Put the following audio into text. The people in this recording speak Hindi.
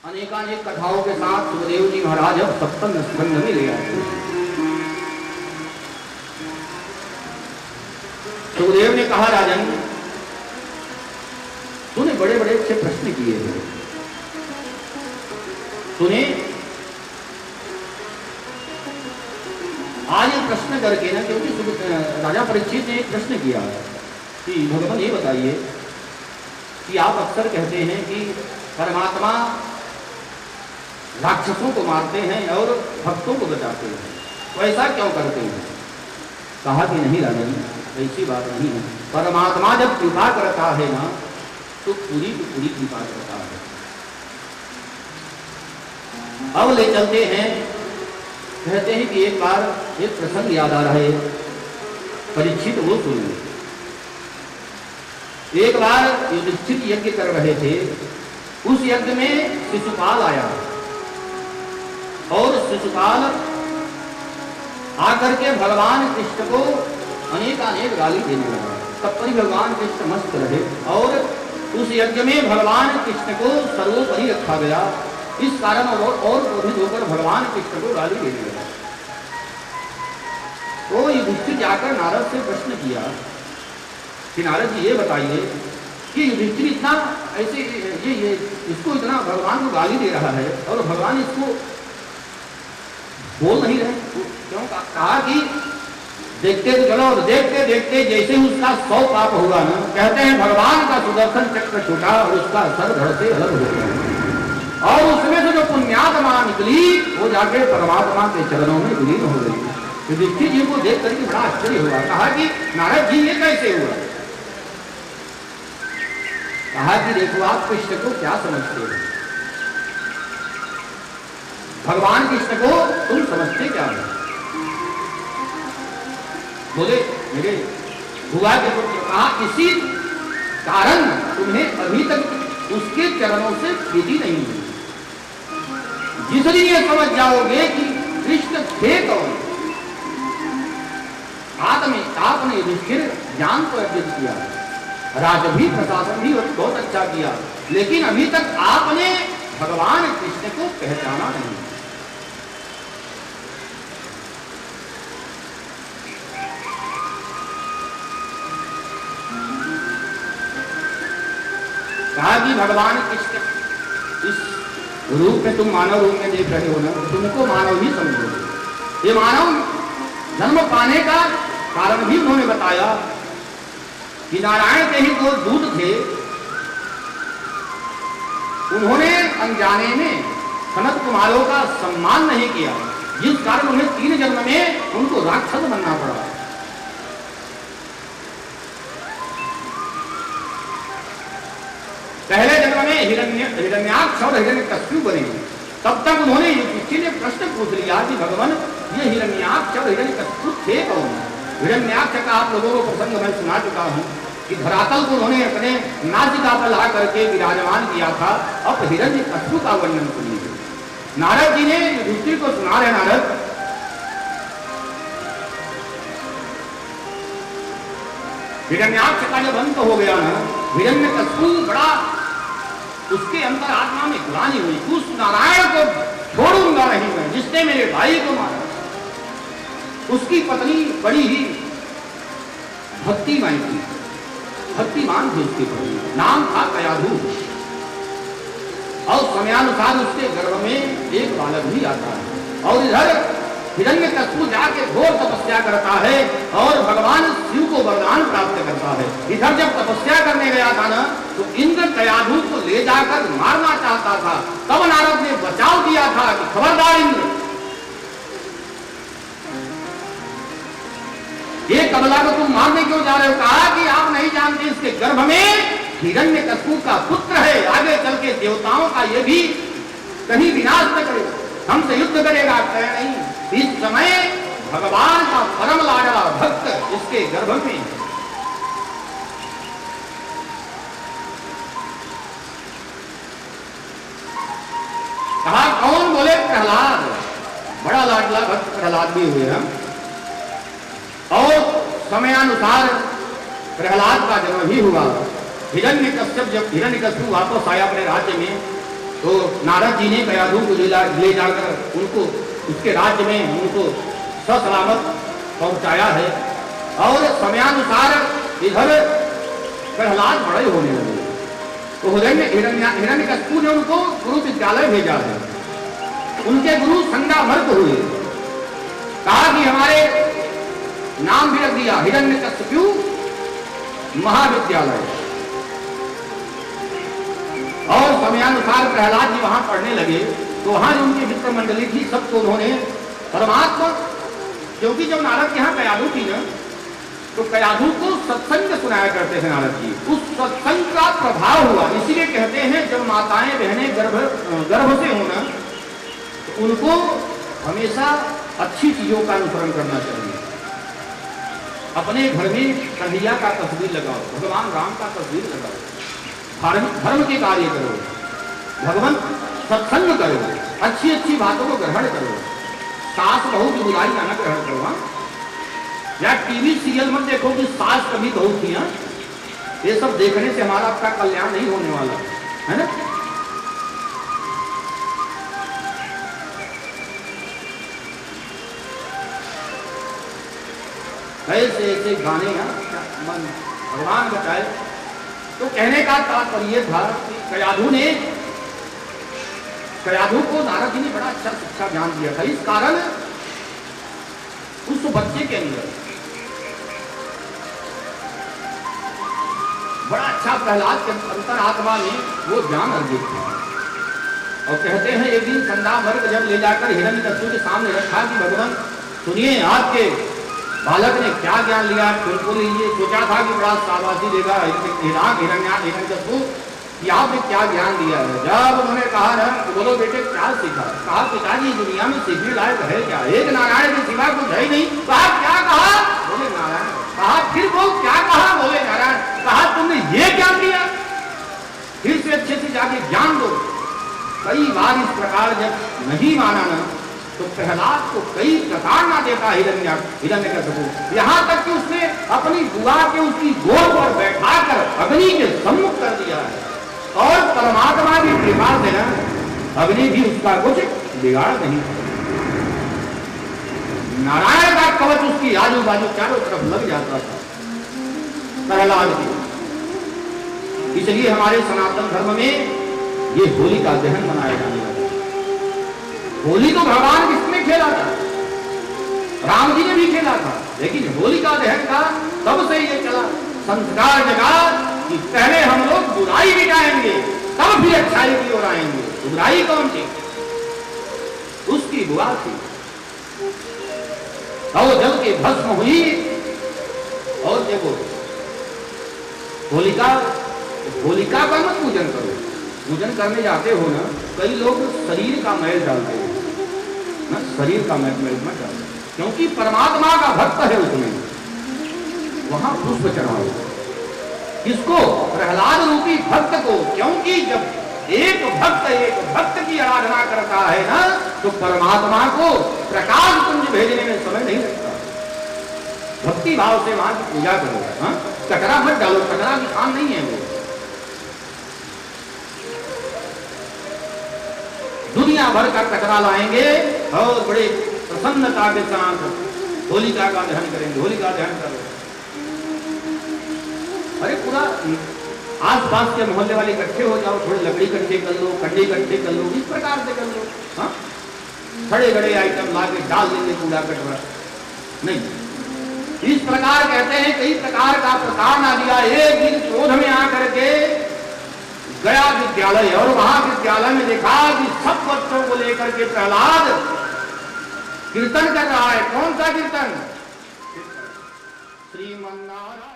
अनेकानेक कथाओं के साथ सुखदेव जी महाराज अब सप्तम स्कंध में ले आए। सुखदेव ने कहा, राजन तूने बड़े बड़े अच्छे प्रश्न किए हैं, तूने आज ये प्रश्न करके ना, क्योंकि राजा परीक्षित ने एक प्रश्न किया कि भगवान ये बताइए कि आप अक्सर कहते हैं कि परमात्मा राक्षसों को मारते हैं और भक्तों को बचाते हैं, तो ऐसा क्यों करते हैं? कहा कि नहीं राजन, ऐसी बात नहीं है। परमात्मा जब कृपा करता है ना, तो पूरी की पूरी कृपा करता है। अब ले चलते हैं, कहते हैं कि एक बार एक प्रसंग याद आ रहा है, परीक्षित वो सुनिए। एक बार युधिष्ठिर यज्ञ कर रहे थे, उस यज्ञ में शिशुपाल आया और शिशुपाल आकर के भगवान कृष्ण को अनेकानेक गाली देने लगा। तब पर भगवान कृष्ण मस्त रहे और उस यज्ञ में भगवान कृष्ण को सर्वोपरि रखा गया। इस कारण और क्रोधित होकर भगवान कृष्ण को गाली देने लगा। तो युधिष्ठिर जाकर नारद से प्रश्न किया कि नारद जी ये बताइए कि युधिष्ठिर इतना ऐसे ये इसको इतना भगवान को गाली दे रहा है और भगवान इसको बोल नहीं रहे, क्यों? कहा कि देखते तो चलो, और देखते देखते जैसे उसका 100 पाप हुआ ना, कहते हैं भगवान का सुदर्शन चक्र छूटा और उसका सर धड़ से अलग हो गया और उसमें से जो पुण्यात्मा निकली वो जाके परमात्मा के चरणों में विलीन हो गई। युधिष्ठिर जी को देख करके बड़ा आश्चर्य हुआ। कहा कि नारद जी ये कैसे हुआ? कहा कि देखो, आप कृष्ण को क्या समझते हो? भगवान कृष्ण को तुम समझते क्या हो? बोले मेरे बुआ के पुत्र, कहा इसी कारण तुम्हें अभी तक उसके चरणों से प्रीति नहीं हुई। जिस दिन ये समझ जाओगे कि कृष्ण थे कौन, आपने युधिष्ठिर ज्ञान को अर्जित किया, राज भी प्रशासन भी बहुत अच्छा किया, लेकिन अभी तक आपने भगवान कृष्ण को पहचाना नहीं। कहा कि भगवान कृष्ण इस रूप में तुम मानव रूप में देख रहे हो ना, तुमको मानव ही समझो। ये मानव जन्म पाने का कारण भी उन्होंने बताया कि नारायण के ही 2 दूत थे, उन्होंने अनजाने में सनत कुमारों का सम्मान नहीं किया, जिस कारण उन्हें 3 जन्म में उनको राक्षस बनना पड़ा। पहले जन्म में हिरण्याक्ष और हिरण्यकश्यप बने। तब तक उन्होंने युधिष्ठिर ने प्रश्न पूछ लिया कि भगवान ये हिरण्याक्ष और हिरण्यकश्यप थे कौन? हिरण्याक्ष का आप लोगों को प्रसंग मैं सुना चुका हूं कि धरातल को उन्होंने अपने नासिका पर ला करके विराजमान किया था। अब हिरण्यकश्यप का वर्णन सुनिए। नारद जी ने युधिष्ठिर को सुना रहे, नारद हिरण्याक्ष का जब अंत हो गया ना, हिरण्यकश्यप बड़ा उसके अंदर आत्मा में ग्लानि हुई, उस नारायण को छोड़ूंगा नहीं मैं जिसने मेरे भाई को मारा। उसकी पत्नी बड़ी ही भक्तिमान थी, भक्तिमान थी उसकी पत्नी, नाम था कयाधु। और समयानुसार उसके गर्भ में एक बालक भी आता है और इधर हिरण्यकश्यप जाके घोर तपस्या करता है और भगवान शिव को वरदान प्राप्त करता है। इधर जब तपस्या करने गया था ना, तो इंद्र कयाधु को ले जाकर मारना चाहता था। तब नारद ने बचाव किया था कि खबरदार इंद्र, ये कमला को तुम मारने क्यों जा रहे हो? कहा कि आप नहीं जानते इसके गर्भ में हिरण्यकश्यप का पुत्र है, आगे चल के देवताओं का ये भी कहीं विनाश न करेगा, हमसे युद्ध करेगा। कह नहीं, इस समय भगवान का परम लाडला भक्त इसके गर्भ में। कहा कौन? बोले प्रहलाद, बड़ा लाडला भक्त प्रहलाद भी हुए हम। और समयानुसार प्रहलाद का जन्म भी हुआ। हिरण्यकश्यप जब हिरण्यकश्यप वापस आया अपने राज्य में, तो नारद जी ने कयाधु को ले जाकर उनको उसके राज्य में उनको ससलामत पहुंचाया है। और समयानुसार इधर प्रहलाद बड़े होने लगे, तो हिरण्यकशिपु ने उनको गुरु विद्यालय भेजा है। उनके गुरु संगामर्क हुए, कहा कि हमारे नाम भी रख दिया हिरण्यकशिपु महाविद्यालय। और समयानुसार प्रहलाद जी वहां पढ़ने लगे, तो वहां जो उनकी मित्र मंडली थी सबको उन्होंने परमात्मा, क्योंकि जब नारद के यहाँ कयाधु थी ना, तो कयाधु को सत्संग सुनाया करते थे नारद जी। उस सत्संग का प्रभाव हुआ, इसीलिए कहते हैं जब माताएं बहनें गर्भ से होना, तो उनको हमेशा अच्छी चीजों का अनुसरण करना चाहिए। अपने घर में कन्हैया का तस्वीर लगाओ, भगवान राम का तस्वीर लगाओ, धर्म के कार्य करो, भगवान सत्संग करो, अच्छी अच्छी बातों को ग्रहण करो, सास बहू की बुराई का न ग्रहण करो। या टीवी सीरियल मत देखो कि सास कभी बहू थी, ये सब देखने से हमारा आपका कल्याण नहीं होने वाला है ना। ऐसे ऐसे गाने भगवान बचाए। तो कहने का तात्पर्य था कि कयाधु को नारद जी ने बड़ा अच्छा शिक्षा ज्ञान दिया था। इस कारण उस बच्चे के अंदर बड़ा अच्छा प्रहलाद के अंतरात्मा में वो ज्ञान अर्जित था। और कहते हैं एक दिन संगामर्क जब ले जाकर हिरण्यकशिपु के सामने रखा कि भगवान सुनिए, आपके बालक ने क्या ज्ञान लिया, बिल्कुल ये सोचा था कि बड़ा शाबाशी देगा हिरण्यकशिपु कि आपने क्या ज्ञान दिया है। जब उन्होंने कहा ना, बोलो बेटे क्या सीखा, कहा पिताजी दुनिया में सीखने लायक है क्या, एक नारायण के सिवा कुछ है नहीं। कहा क्या कहा, बोले नारायण। कहा फिर वो क्या कहा, बोले नारायण। कहा तुमने ये ज्ञान दिया, फिर से अच्छे से जाके ज्ञान दो। कई बार इस प्रकार जब नहीं माना ना, तो प्रहलाद को कई प्रकार ना देता हिरण्यकशिपु, यहाँ तक कि उसने अपनी बुआ के उसकी गोद पर बैठाकर अग्नि के सम्मुख कर दिया है। और परमात्मा की कृपा से ना अग्नि भी उसका कुछ बिगाड़ नहीं। नारायण का कवच उसकी आजू बाजू चारों तरफ लग जाता था प्रहलाद की। इसलिए हमारे सनातन धर्म में ये होली का दहन मनाया जाने लगा। होली तो भगवान किसने खेला था, राम जी ने भी खेला था, लेकिन होली का दहन का तब से ये चला संस्कार जगा कि पहले हम लोग बुराई मिटाएंगे, तब भी अच्छाई की ओर आएंगे। बुराई कौन थी, उसकी बुआ थी। और जब के भस्म हुई, और देखो होलिका का मत पूजन करो। पूजन करने जाते हो ना, कई लोग शरीर का मैल डालते हैं ना, शरीर का मैल मत डालो, क्योंकि परमात्मा का भक्त है उसमें, वहां पुष्प चढ़ाओ। किसको, प्रहलाद रूपी भक्त को। क्योंकि जब एक भक्त की आराधना करता है ना, तो परमात्मा को प्रकाश पुंज भेजने में समय नहीं लगता। भक्ति भाव से वहां की पूजा करो, कचरा मत डालो, कचरा की काम नहीं है वो। दुनिया भर का कचरा लाएंगे और बड़े प्रसन्नता के साथ होलिका का दहन करेंगे। होलिका दहन करो, अरे पूरा आसपास के मोहल्ले वाले इकट्ठे हो जाओ, थोड़ी लकड़ी इकट्ठे कर लो, कंडे इकट्ठे कर लो, इस प्रकार से कर लो। हाँ, खड़े खड़े आइटम ला के डाल देंगे कूड़ा कचरा नहीं। इस प्रकार कहते हैं कई प्रकार का प्रकार ना दिया। एक दिन क्रोध में आकर के गया विद्यालय, और वहां विद्यालय में देखा कि सब बच्चों को लेकर के प्रहलाद कीर्तन कर रहा है। कौन सा कीर्तन, श्रीमन्नारायण।